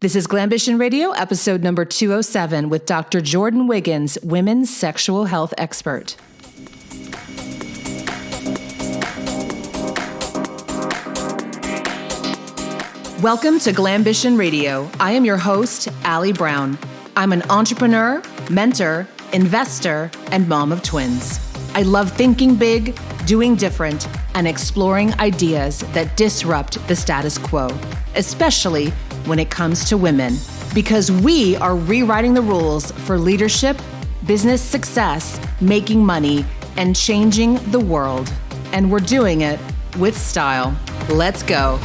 This is Glambition Radio, episode number 207 with Dr. Jordin Wiggins, women's sexual health expert. Welcome to Glambition Radio. I am your host, Allie Brown. I'm an entrepreneur, mentor, investor, and mom of twins. I love thinking big, doing different, and exploring ideas that disrupt the status quo, especially when it comes to women, because we are rewriting the rules for leadership, business success, making money, and changing the world. And we're doing it with style. Let's go.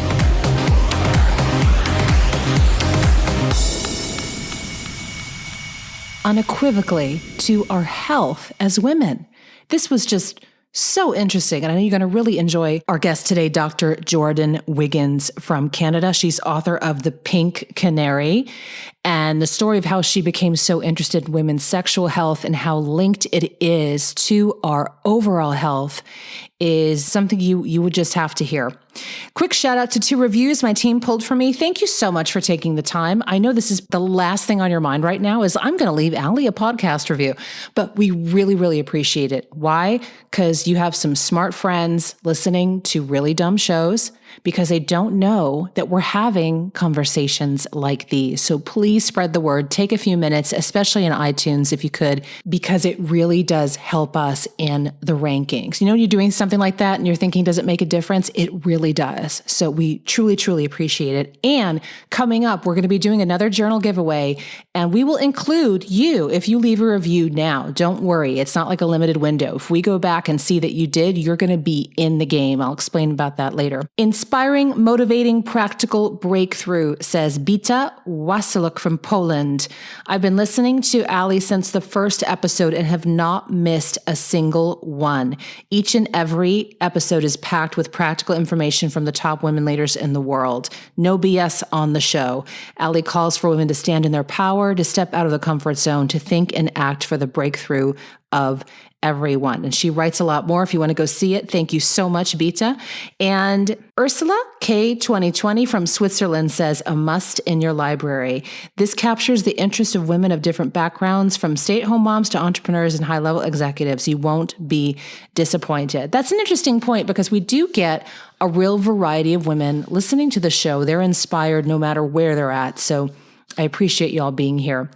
Unequivocally to our health as women. This was just so interesting. And I know you're going to really enjoy our guest today, Dr. Jordin Wiggins from Canada. She's author of The Pink Canary and the story of how she became so interested in women's sexual health and how linked it is to our overall health is something you would just have to hear. Quick shout out to 2 reviews my team pulled for me. Thank you so much for taking the time. I know this is the last thing on your mind right now is I'm going to leave Allie a podcast review, but we really, really appreciate it. Why? Because you have some smart friends listening to really dumb shows because they don't know that we're having conversations like these. So please spread the word. Take a few minutes, especially in iTunes if you could, because it really does help us in the rankings. You know, when you're doing something like that and you're thinking, does it make a difference? It really does. So we truly, truly appreciate it. And coming up, we're going to be doing another journal giveaway, and we will include you if you leave a review now. Don't worry. It's not like a limited window. If we go back and see that you did, you're going to be in the game. I'll explain about that later. Inspiring, motivating, practical breakthrough, says Bita Wasiluk from Poland. I've been listening to Allie since the first episode and have not missed a single one. Each and every episode is packed with practical information from the top women leaders in the world. No BS on the show. Allie calls for women to stand in their power, to step out of the comfort zone, to think and act for the breakthrough of everyone. And she writes a lot more if you want to go see it. Thank you so much, Bita. And Ursula K 2020 from Switzerland says, a must in your library. This captures the interest of women of different backgrounds, from stay-at-home moms to entrepreneurs and high-level executives. You won't be disappointed. That's an interesting point because we do get a real variety of women listening to the show. They're inspired no matter where they're at. So I appreciate you all being here.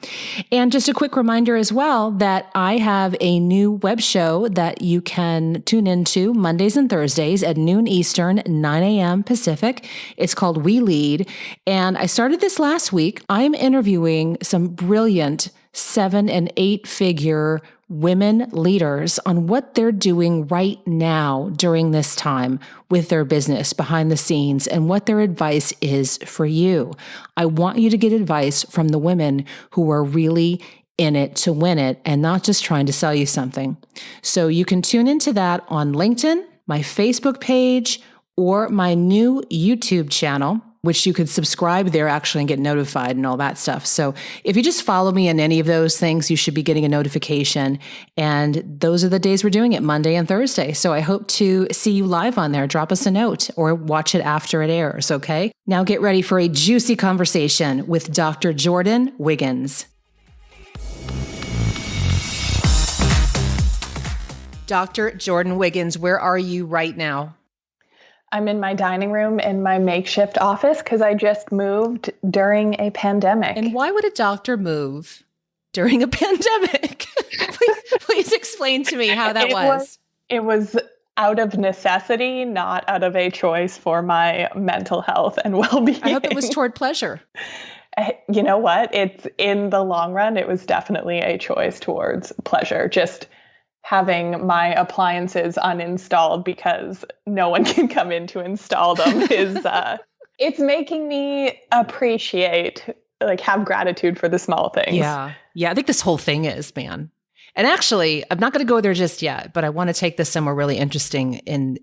And just a quick reminder as well that I have a new web show that you can tune into Mondays and Thursdays at noon Eastern, 9 a.m. Pacific. It's called We Lead. And I started this last week. I'm interviewing some brilliant 7- and 8-figure women leaders on what they're doing right now during this time with their business behind the scenes and what their advice is for you. I want you to get advice from the women who are really in it to win it and not just trying to sell you something. So you can tune into that on LinkedIn, my Facebook page, or my new YouTube channel, which you could subscribe there actually and get notified and all that stuff. So if you just follow me in any of those things, you should be getting a notification. And those are the days we're doing it, Monday and Thursday. So I hope to see you live on there. Drop us a note or watch it after it airs, okay? Now get ready for a juicy conversation with Dr. Jordin Wiggins. Dr. Jordin Wiggins, where are you right now? I'm in my dining room in my makeshift office because I just moved during a pandemic. And why would a doctor move during a pandemic? please explain to me how that was. It was out of necessity, not out of a choice for my mental health and well-being. I hope it was toward pleasure. You know what? It's in the long run, it was definitely a choice towards pleasure. Just having my appliances uninstalled because no one can come in to install them is, it's making me appreciate, have gratitude for the small things. Yeah. Yeah. I think this whole thing is, man. And actually, I'm not going to go there just yet, but I want to take this somewhere really interesting in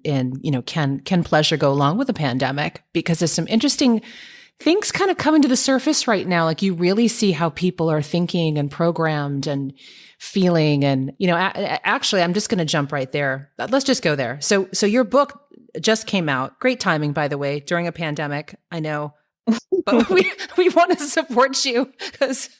can pleasure go along with a pandemic? Because there's some interesting things kind of coming to the surface right now. Like you really see how people are thinking and programmed and feeling. And, actually, I'm just going to jump right there. Let's just go there. So your book just came out. Great timing, by the way, during a pandemic. I know but we want to support you because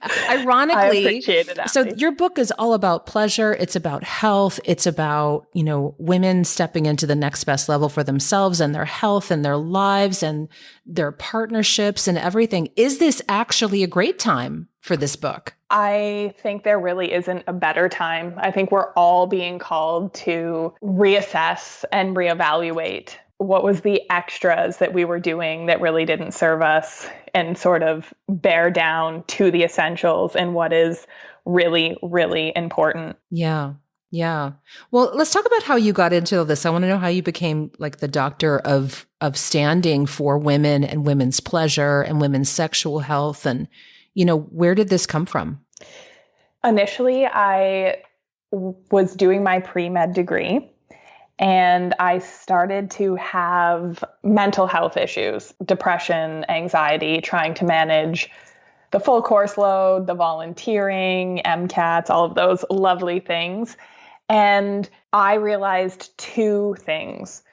I ironically, appreciate it, so Abby. your book is all about pleasure. It's about health. It's about, women stepping into the next best level for themselves and their health and their lives and their partnerships and everything. Is this actually a great time for this book? I think there really isn't a better time. I think we're all being called to reassess and reevaluate what was the extras that we were doing that really didn't serve us and sort of bear down to the essentials and what is really, really important. Yeah. Yeah. Well, let's talk about how you got into this. I want to know how you became like the doctor of standing for women and women's pleasure and women's sexual health. And, where did this come from? Initially, I was doing my pre-med degree. And I started to have mental health issues, depression, anxiety, trying to manage the full course load, the volunteering, MCATs, all of those lovely things. And I realized two things.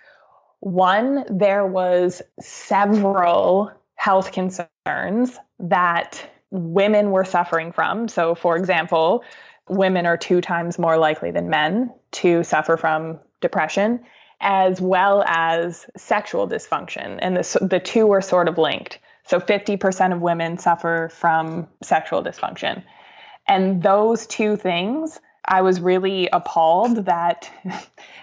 One, there was several health concerns that women were suffering from. So, for example, women are 2 times more likely than men to suffer from depression, as well as sexual dysfunction. And the two are sort of linked. So 50% of women suffer from sexual dysfunction. And those two things, I was really appalled that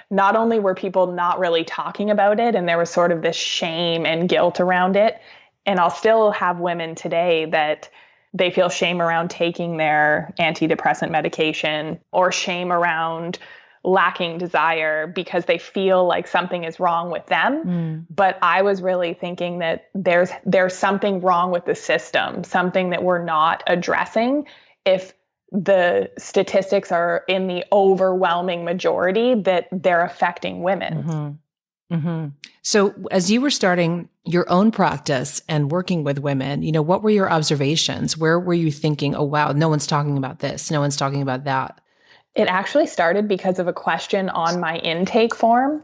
not only were people not really talking about it, and there was sort of this shame and guilt around it. And I'll still have women today that they feel shame around taking their antidepressant medication or shame around lacking desire because they feel like something is wrong with them. But I was really thinking that there's something wrong with the system, something that we're not addressing if the statistics are in the overwhelming majority that they're affecting women. Mm-hmm. Mm-hmm. So as you were starting your own practice and working with women, what were your observations? Where were you thinking, oh, wow, no one's talking about this. No one's talking about that. It actually started because of a question on my intake form.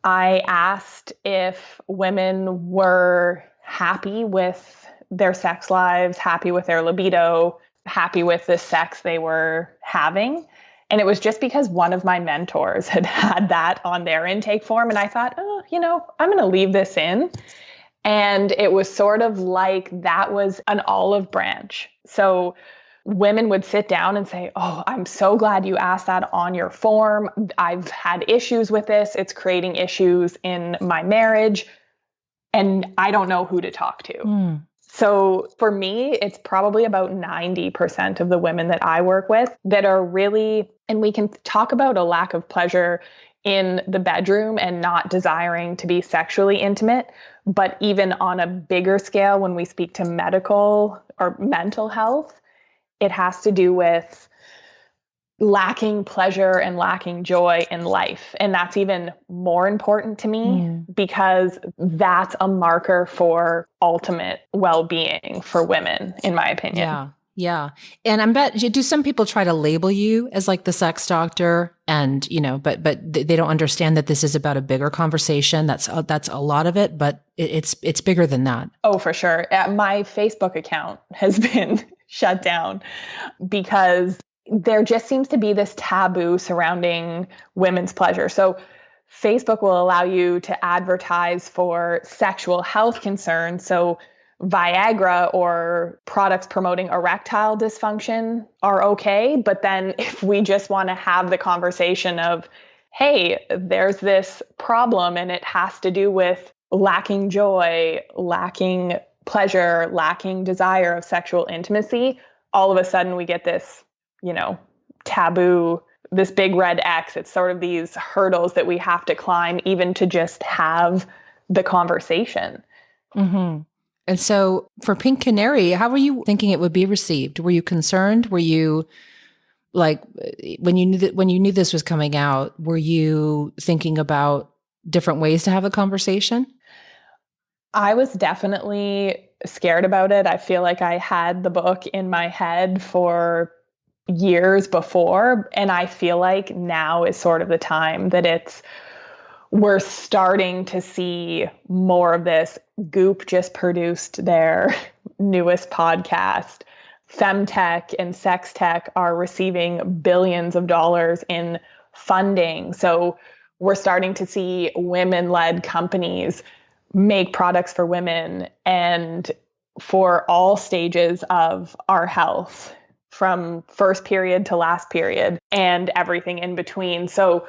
I asked if women were happy with their sex lives, happy with their libido, happy with the sex they were having. And it was just because one of my mentors had that on their intake form. And I thought, I'm going to leave this in. And it was sort of like that was an olive branch. So women would sit down and say, oh, I'm so glad you asked that on your form. I've had issues with this. It's creating issues in my marriage. And I don't know who to talk to. So for me, it's probably about 90% of the women that I work with that are really, and we can talk about a lack of pleasure in the bedroom and not desiring to be sexually intimate. But even on a bigger scale, when we speak to medical or mental health, it has to do with lacking pleasure and lacking joy in life. And that's even more important to me because that's a marker for ultimate well-being for women, in my opinion. Yeah. Yeah. And I bet, do some people try to label you as like the sex doctor and, but they don't understand that this is about a bigger conversation. That's a lot of it, but it's bigger than that. Oh, for sure. My Facebook account has been shut down because there just seems to be this taboo surrounding women's pleasure. So Facebook will allow you to advertise for sexual health concerns. So Viagra or products promoting erectile dysfunction are okay. But then if we just want to have the conversation of, hey, there's this problem and it has to do with lacking joy, lacking pleasure, lacking desire of sexual intimacy, all of a sudden we get this, taboo, this big red X. It's sort of these hurdles that we have to climb even to just have the conversation. Mm-hmm. And so for Pink Canary, how were you thinking it would be received? Were you concerned? Were you like, when you knew this was coming out, were you thinking about different ways to have a conversation? I was definitely scared about it. I feel like I had the book in my head for years before, and I feel like now is sort of the time that it's we're starting to see more of this. Goop just produced their newest podcast. Femtech and sex tech are receiving billions of dollars in funding. So we're starting to see women-led companies make products for women and for all stages of our health, from first period to last period and everything in between. So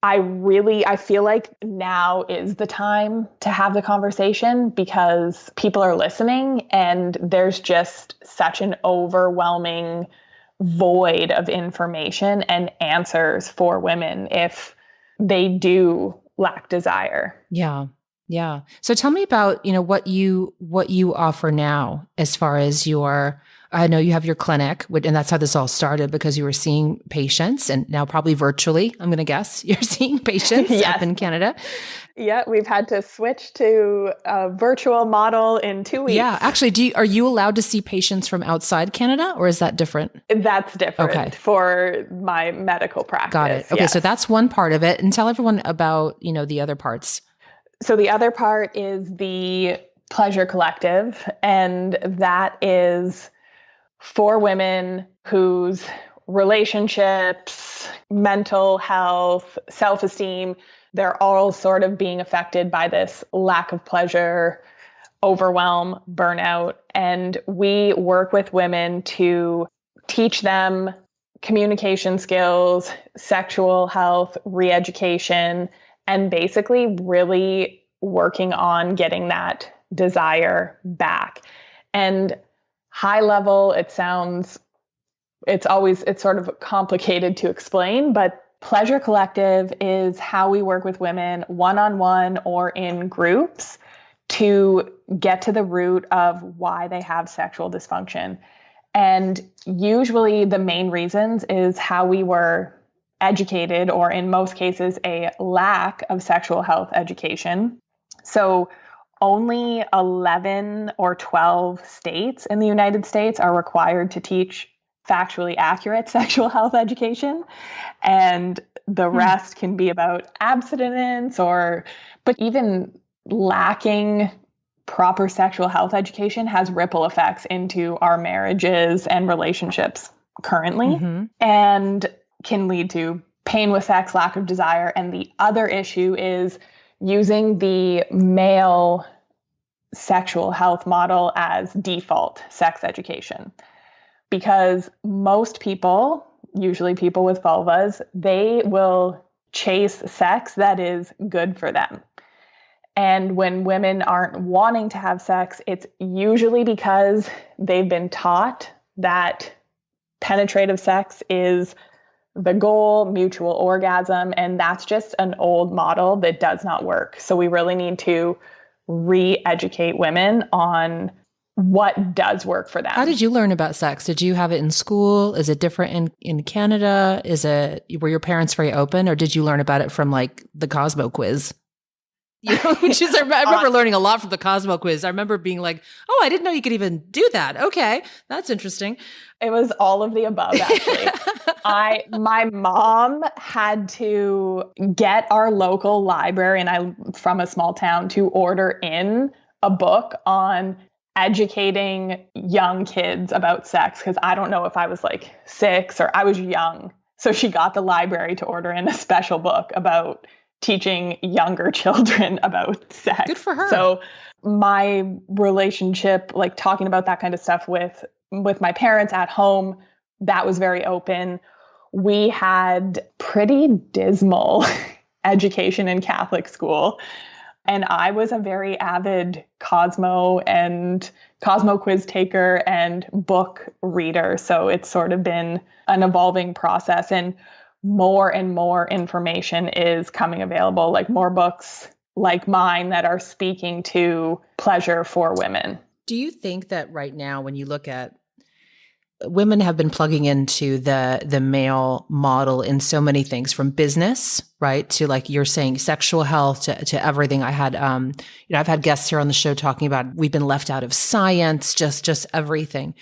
I feel like now is the time to have the conversation because people are listening and there's just such an overwhelming void of information and answers for women if they do lack desire. Yeah. Yeah. So tell me about, what you offer now as far as I know you have your clinic, and that's how this all started because you were seeing patients and now probably virtually, I'm going to guess you're seeing patients Yes. up in Canada. Yeah, we've had to switch to a virtual model in 2 weeks. Yeah. Actually, are you allowed to see patients from outside Canada or is that different? That's different for my medical practice. Got it. Okay. Yes. So that's one part of it. And tell everyone about, the other parts. So the other part is the Pleasure Collective, and that is for women whose relationships, mental health, self-esteem, they're all sort of being affected by this lack of pleasure, overwhelm, burnout. And we work with women to teach them communication skills, sexual health, re-education, and basically really working on getting that desire back. And high level, it's sort of complicated to explain, but Pleasure Collective is how we work with women one-on-one or in groups to get to the root of why they have sexual dysfunction. And usually the main reasons is how we were educated, or in most cases, a lack of sexual health education. So only 11 or 12 states in the United States are required to teach factually accurate sexual health education. And the rest can be about abstinence but even lacking proper sexual health education has ripple effects into our marriages and relationships currently, and can lead to pain with sex, lack of desire. And the other issue is using the male sexual health model as default sex education. Because most people, usually people with vulvas, they will chase sex that is good for them. And when women aren't wanting to have sex, it's usually because they've been taught that penetrative sex is the goal, mutual orgasm, and that's just an old model that does not work. So we really need to re-educate women on what does work for them. How did you learn about sex? Did you have it in school? Is it different in Canada? Were your parents very open, or did you learn about it from like the Cosmo quiz? Which is, I remember learning a lot from the Cosmo quiz. I remember being like, oh, I didn't know you could even do that. Okay, that's interesting. It was all of the above, actually. My mom had to get our local library, and I'm from a small town, to order in a book on educating young kids about sex, because I don't know if I was like 6 or I was young. So she got the library to order in a special book about teaching younger children about sex. Good for her. So my relationship, like talking about that kind of stuff with my parents at home, that was very open. We had pretty dismal education in Catholic school. And I was a very avid Cosmo quiz taker and book reader. So it's sort of been an evolving process, and more information is coming available, like more books like mine that are speaking to pleasure for women. Do you think that right now, when you look at women have been plugging into the male model in so many things, from business, right, to, like you're saying, sexual health, to everything. I had, I've had guests here on the show talking about we've been left out of science, just everything.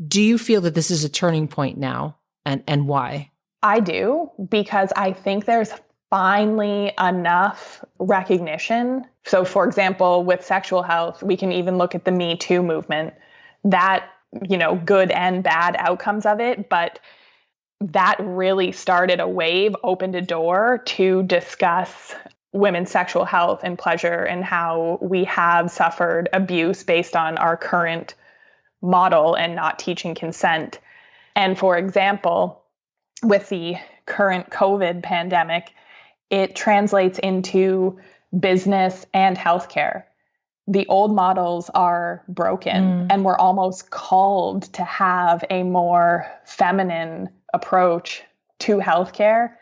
Do you feel that this is a turning point now, and why? I do, because I think there's finally enough recognition. So for example, with sexual health, we can even look at the Me Too movement, that, good and bad outcomes of it, but that really started a wave, opened a door to discuss women's sexual health and pleasure and how we have suffered abuse based on our current model and not teaching consent. And for example, with the current COVID pandemic, it translates into business and healthcare. The old models are broken, and we're almost called to have a more feminine approach to healthcare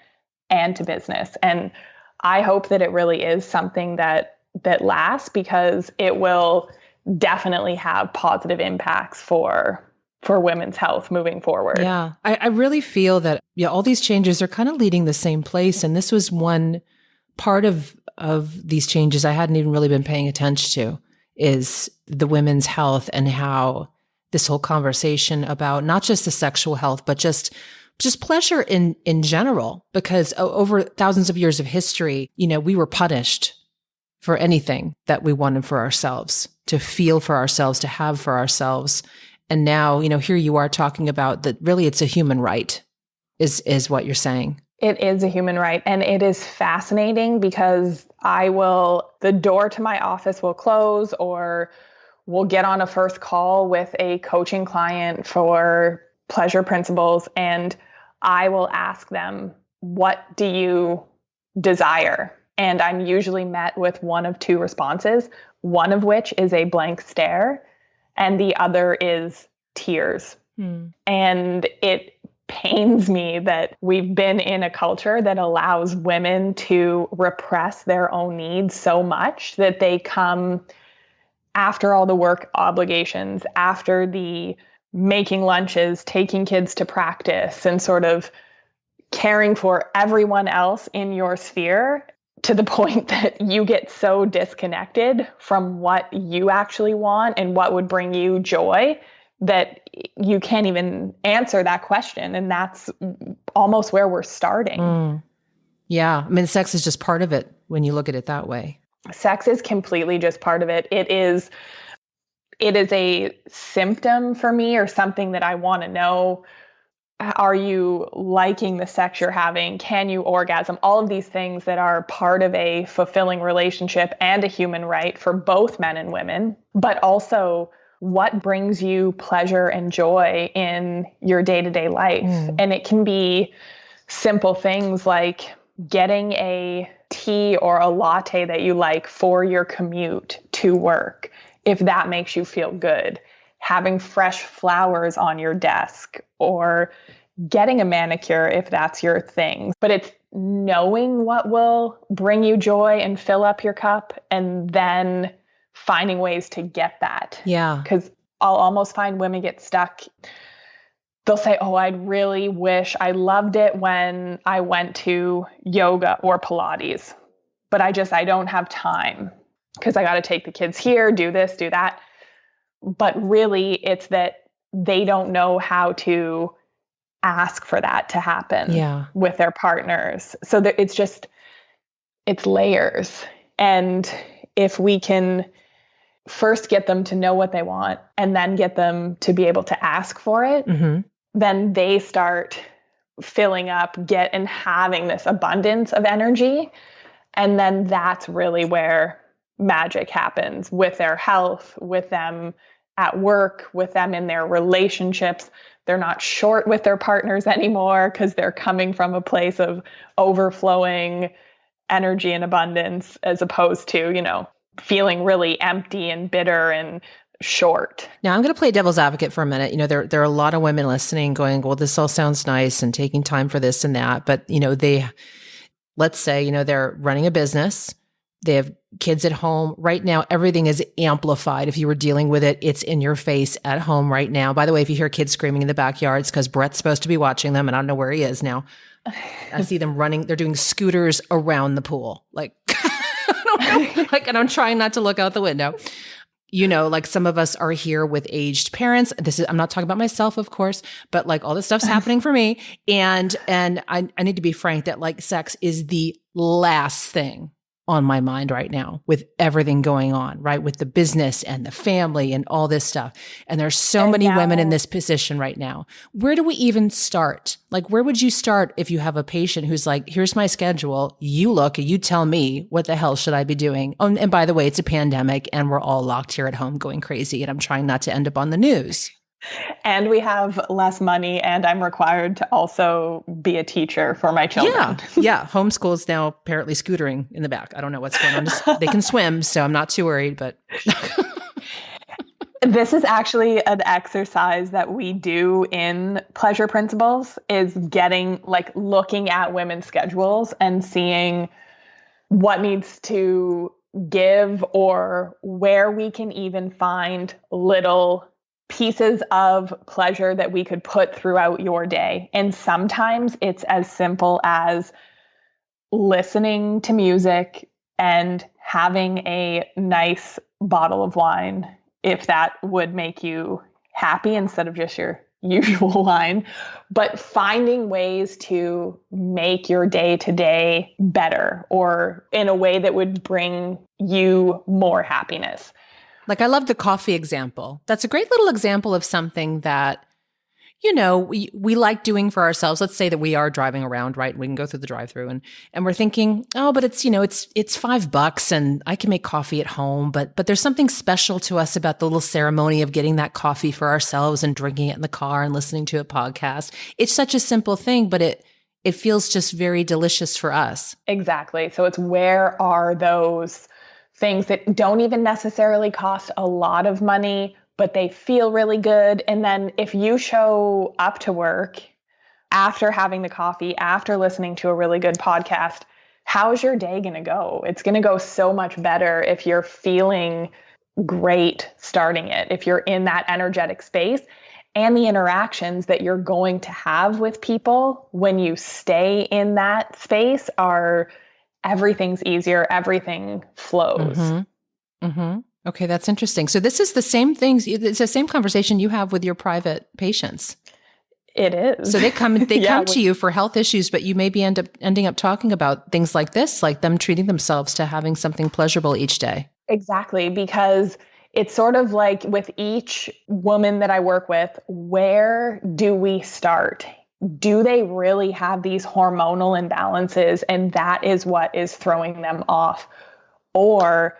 and to business. And I hope that it really is something that lasts, because it will definitely have positive impacts for women's health moving forward. Yeah, I really feel that all these changes are kind of leading the same place. And this was one part of these changes I hadn't even really been paying attention to, is the women's health and how this whole conversation about not just the sexual health, but just pleasure in general, because over thousands of years of history, we were punished for anything that we wanted for ourselves, to feel for ourselves, to have for ourselves. And now, here you are talking about that really it's a human right, is what you're saying. It is a human right. And it is fascinating because the door to my office will close, or we'll get on a first call with a coaching client for pleasure principles. And I will ask them, what do you desire? And I'm usually met with one of two responses, one of which is a blank stare, and the other is tears. And it pains me that we've been in a culture that allows women to repress their own needs so much that they come after all the work obligations, after the making lunches, taking kids to practice, and sort of caring for everyone else in your sphere, to the point that you get so disconnected from what you actually want and what would bring you joy that you can't even answer that question. And that's almost where we're starting. Yeah. I mean, sex is just part of it when you look at it that way. Sex is completely just part of it. It is a symptom for me, or something that I want to know. Are you liking the sex you're having? Can you orgasm? All of these things that are part of a fulfilling relationship and a human right for both men and women, but also what brings you pleasure and joy in your day-to-day life. And it can be simple things like getting a tea or a latte that you like for your commute to work, if that makes you feel good. Having fresh flowers on your desk, or getting a manicure if that's your thing. But it's knowing what will bring you joy and fill up your cup, and then finding ways to get that. Yeah. Because I'll almost find women get stuck. They'll say, oh, I'd really wish I loved it when I went to yoga or Pilates, but I don't have time because I got to take the kids here, do this, do that. But really, it's that they don't know how to ask for that to happen with their partners. So that it's layers. And if we can first get them to know what they want, and then get them to be able to ask for it, then they start filling up, and having this abundance of energy. And then that's really where magic happens with their health, with them at work, with them in their relationships. They're not short with their partners anymore because they're coming from a place of overflowing energy and abundance, as opposed to, feeling really empty and bitter and short. Now, I'm going to play devil's advocate for a minute. There are a lot of women listening going, well, this all sounds nice and taking time for this and that. But, let's say, they're running a business. They have kids at home. Right now, everything is amplified. If you were dealing with it, it's in your face at home right now. By the way, if you hear kids screaming in the backyards, because Brett's supposed to be watching them, and I don't know where he is now. I see them running. They're doing scooters around the pool. I don't know. And I'm trying not to look out the window. like some of us are here with aged parents. I'm not talking about myself, of course, but like all this stuff's happening for me. And I need to be frank that like sex is the last thing on my mind right now with everything going on, right? With the business and the family and all this stuff. And there's so many women in this position right now. Where do we even start? Like, where would you start if you have a patient who's like, here's my schedule. You look and you tell me what the hell should I be doing? Oh, and by the way, it's a pandemic and we're all locked here at home going crazy. And I'm trying not to end up on the news. And we have less money, and I'm required to also be a teacher for my children. Yeah. Homeschool is now apparently scootering in the back. I don't know what's going on. They can swim, so I'm not too worried, but... This is actually an exercise that we do in Pleasure Principles, is looking at women's schedules and seeing what needs to give or where we can even find little pieces of pleasure that we could put throughout your day. And sometimes it's as simple as listening to music and having a nice bottle of wine, if that would make you happy instead of just your usual wine, but finding ways to make your day-to-day better or in a way that would bring you more happiness. Like, I love the coffee example. That's a great little example of something that, we like doing for ourselves. Let's say that we are driving around, right? We can go through the drive-through and we're thinking, oh, but it's $5 and I can make coffee at home. But there's something special to us about the little ceremony of getting that coffee for ourselves and drinking it in the car and listening to a podcast. It's such a simple thing, but it feels just very delicious for us. Exactly. So it's, where are those things that don't even necessarily cost a lot of money, but they feel really good? And then if you show up to work after having the coffee, after listening to a really good podcast, how's your day going to go? It's going to go so much better if you're feeling great starting it, if you're in that energetic space. And the interactions that you're going to have with people when you stay in that space everything's easier, everything flows. Mm-hmm. Mm-hmm. Okay, that's interesting. So this is the same things. It's the same conversation you have with your private patients. It is. So they come to you for health issues, but you maybe ending up talking about things like this, like them treating themselves to having something pleasurable each day. Exactly, because it's sort of like with each woman that I work with, where do we start? Do they really have these hormonal imbalances and that is what is throwing them off? Or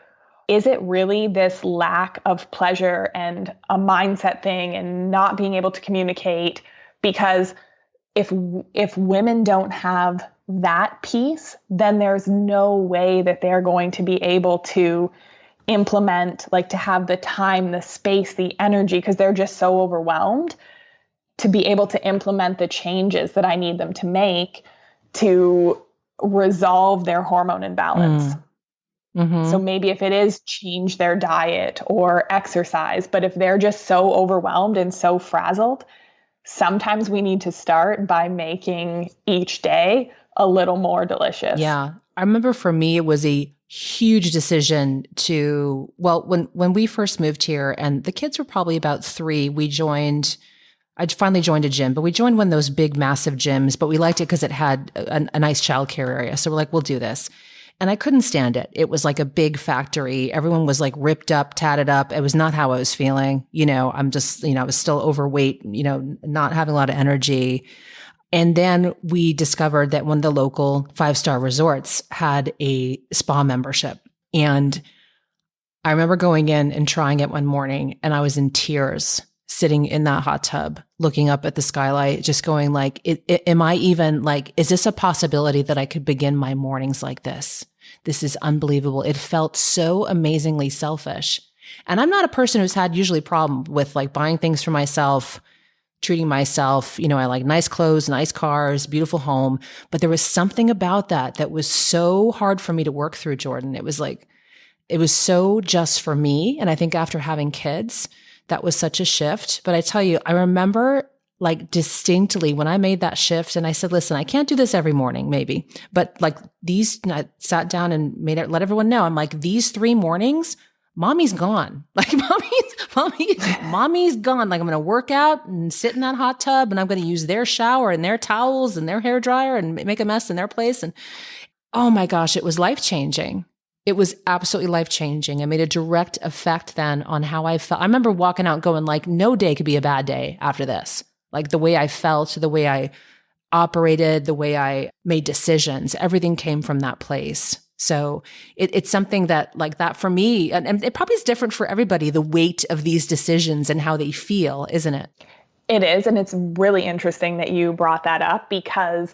is it really this lack of pleasure and a mindset thing and not being able to communicate? Because if women don't have that piece, then there's no way that they're going to be able to implement, like to have the time, the space, the energy, because they're just so overwhelmed to be able to implement the changes that I need them to make to resolve their hormone imbalance. Mm-hmm. So maybe if it is change their diet or exercise, but if they're just so overwhelmed and so frazzled, sometimes we need to start by making each day a little more delicious. Yeah. I remember for me, it was a huge decision when we first moved here and the kids were probably about 3, I finally joined a gym, but we joined one of those big, massive gyms, but we liked it because it had a nice childcare area. So we're like, we'll do this. And I couldn't stand it. It was like a big factory. Everyone was like ripped up, tatted up. It was not how I was feeling. I'm just, I was still overweight, not having a lot of energy. And then we discovered that one of the local 5-star resorts had a spa membership. And I remember going in and trying it one morning and I was in tears, sitting in that hot tub, looking up at the skylight, just going like, am I even like, is this a possibility that I could begin my mornings like this? This is unbelievable. It felt so amazingly selfish. And I'm not a person who's had usually a problem with like buying things for myself, treating myself. I like nice clothes, nice cars, beautiful home. But there was something about that was so hard for me to work through, Jordin. It was so just for me. And I think after having kids, that was such a shift. But I tell you, I remember like distinctly when I made that shift and I said, listen, I can't do this every morning, maybe, but like I sat down and let everyone know, I'm like, these 3 mornings, mommy's gone. Like mommy's gone. Like I'm going to work out and sit in that hot tub and I'm going to use their shower and their towels and their hair dryer and make a mess in their place. And oh my gosh, it was life-changing. It was absolutely life-changing. It made a direct effect then on how I felt. I remember walking out going like, no day could be a bad day after this. Like the way I felt, the way I operated, the way I made decisions, everything came from that place. So it's something that like that for me, and it probably is different for everybody, the weight of these decisions and how they feel, isn't it? It is. And it's really interesting that you brought that up because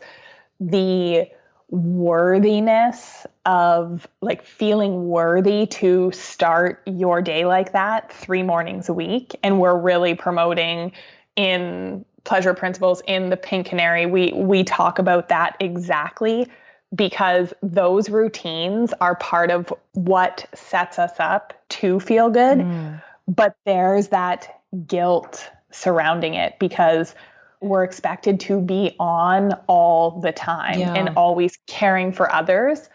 the worthiness of like feeling worthy to start your day like that 3 mornings a week. And we're really promoting in Pleasure Principles in the Pink Canary. We talk about that exactly because those routines are part of what sets us up to feel good. But there's that guilt surrounding it because we're expected to be on all the time and always caring for others.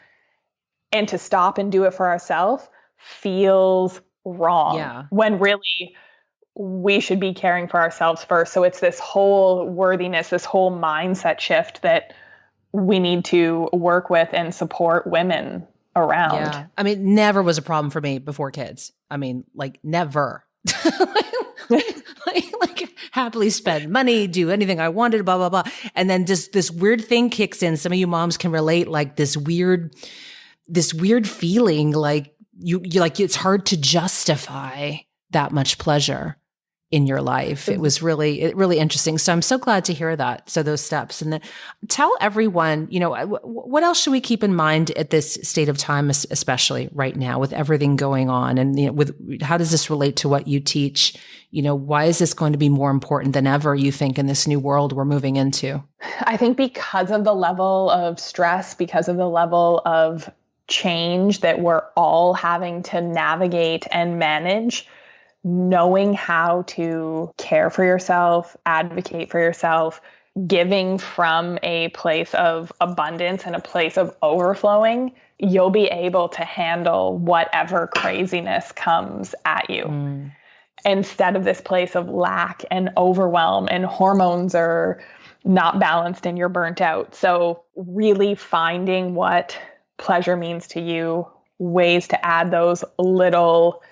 And to stop and do it for ourselves feels wrong when really we should be caring for ourselves first. So it's this whole worthiness, this whole mindset shift that we need to work with and support women around. Yeah. I mean, never was a problem for me before kids. I mean, like never. like happily spend money, do anything I wanted, blah, blah, blah. And then just this weird thing kicks in. Some of you moms can relate, like this weird feeling like you like it's hard to justify that much pleasure in your life. It was really interesting. So I'm so glad to hear that. So those steps. And then tell everyone, what else should we keep in mind at this state of time, especially right now with everything going on? And with how does this relate to what you teach? Why is this going to be more important than ever, you think, in this new world we're moving into? I think because of the level of stress, because of the level of change that we're all having to navigate and manage, knowing how to care for yourself, advocate for yourself, giving from a place of abundance and a place of overflowing, you'll be able to handle whatever craziness comes at you. Instead of this place of lack and overwhelm and hormones are not balanced and you're burnt out. So really finding what pleasure means to you, ways to add those little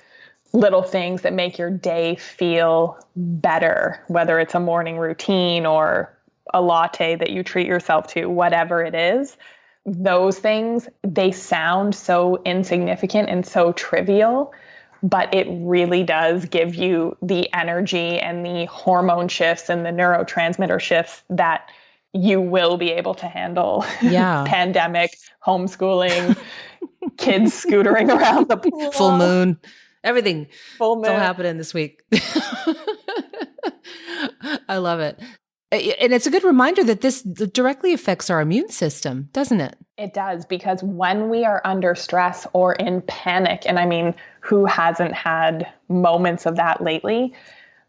things that make your day feel better, whether it's a morning routine or a latte that you treat yourself to, whatever it is. Those things, they sound so insignificant and so trivial, but it really does give you the energy and the hormone shifts and the neurotransmitter shifts that you will be able to handle. Pandemic, homeschooling, kids scootering around the pool. Full moon. Everything. Full moon. It's all happening this week. I love it. And it's a good reminder that this directly affects our immune system, doesn't it? It does, because when we are under stress or in panic, and I mean, who hasn't had moments of that lately?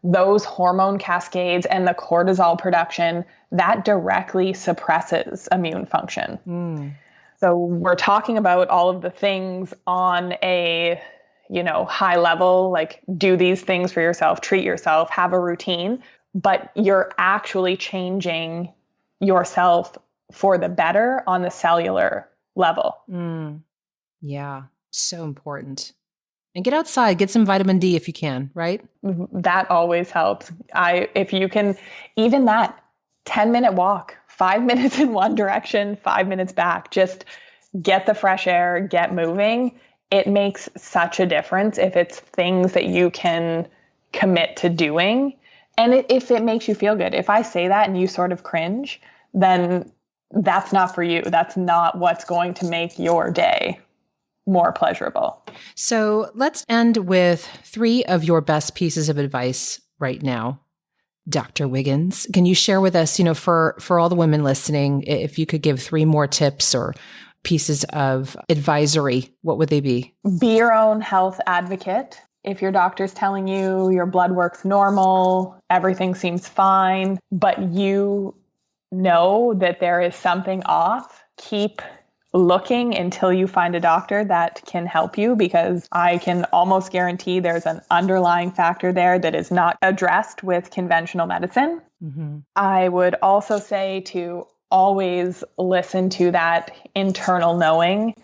Those hormone cascades and the cortisol production, that directly suppresses immune function. So we're talking about all of the things on a high level, like do these things for yourself, treat yourself, have a routine, but you're actually changing yourself for the better on the cellular level. Yeah, so important. And get outside, get some vitamin D if you can, right? That always helps. If you can, even that 10-minute walk, 5 minutes in one direction, 5 minutes back, just get the fresh air, get moving. It makes such a difference if it's things that you can commit to doing. And if it makes you feel good. If I say that and you sort of cringe, then that's not for you. That's not what's going to make your day more pleasurable. So let's end with 3 of your best pieces of advice right now. Dr. Wiggins, can you share with us, for all the women listening, if you could give 3 more tips or pieces of advisory, what would they be? Be your own health advocate. If your doctor's telling you your blood work's normal, everything seems fine, but you know that there is something off, keep looking until you find a doctor that can help you, because I can almost guarantee there's an underlying factor there that is not addressed with conventional medicine. Mm-hmm. I would also say to always listen to that internal knowing,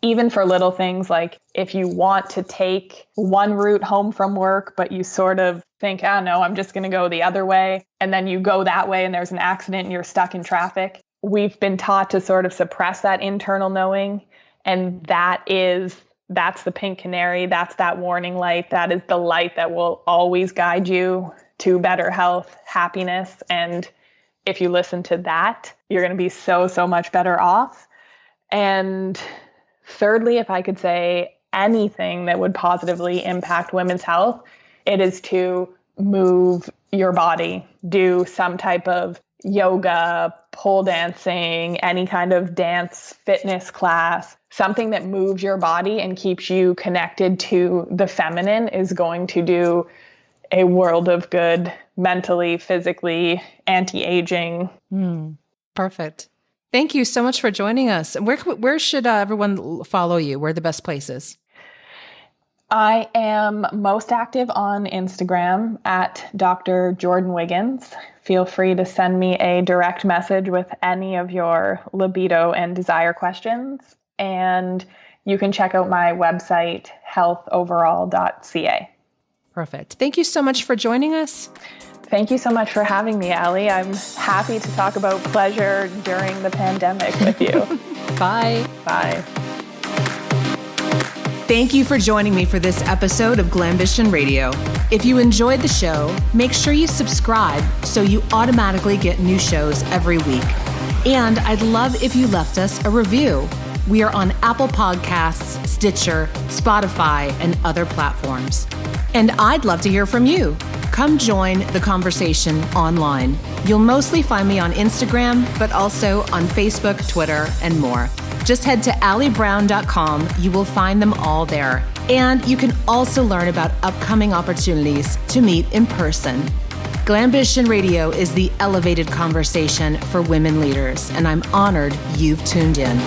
even for little things like if you want to take one route home from work, but you sort of think, no, I'm just going to go the other way. And then you go that way and there's an accident and you're stuck in traffic. We've been taught to sort of suppress that internal knowing. And that's the pink canary. That's that warning light. That is the light that will always guide you to better health, happiness. And if you listen to that, you're going to be so, so much better off. And thirdly, if I could say anything that would positively impact women's health, it is to move your body, do some type of yoga, pole dancing, any kind of dance fitness class. Something that moves your body and keeps you connected to the feminine is going to do a world of good mentally, physically, anti-aging. Perfect. Thank you so much for joining us. Where should everyone follow you? Where are the best places? I am most active on Instagram at Dr. Jordin Wiggins. Feel free to send me a direct message with any of your libido and desire questions. And you can check out my website, healthoverall.ca. Perfect. Thank you so much for joining us. Thank you so much for having me, Allie. I'm happy to talk about pleasure during the pandemic with you. Bye. Bye. Thank you for joining me for this episode of Glambition Radio. If you enjoyed the show, make sure you subscribe so you automatically get new shows every week. And I'd love if you left us a review. We are on Apple Podcasts, Stitcher, Spotify, and other platforms. And I'd love to hear from you. Come join the conversation online. You'll mostly find me on Instagram, but also on Facebook, Twitter, and more. Just head to alliebrown.com. You will find them all there. And you can also learn about upcoming opportunities to meet in person. Glambition Radio is the elevated conversation for women leaders, and I'm honored you've tuned in.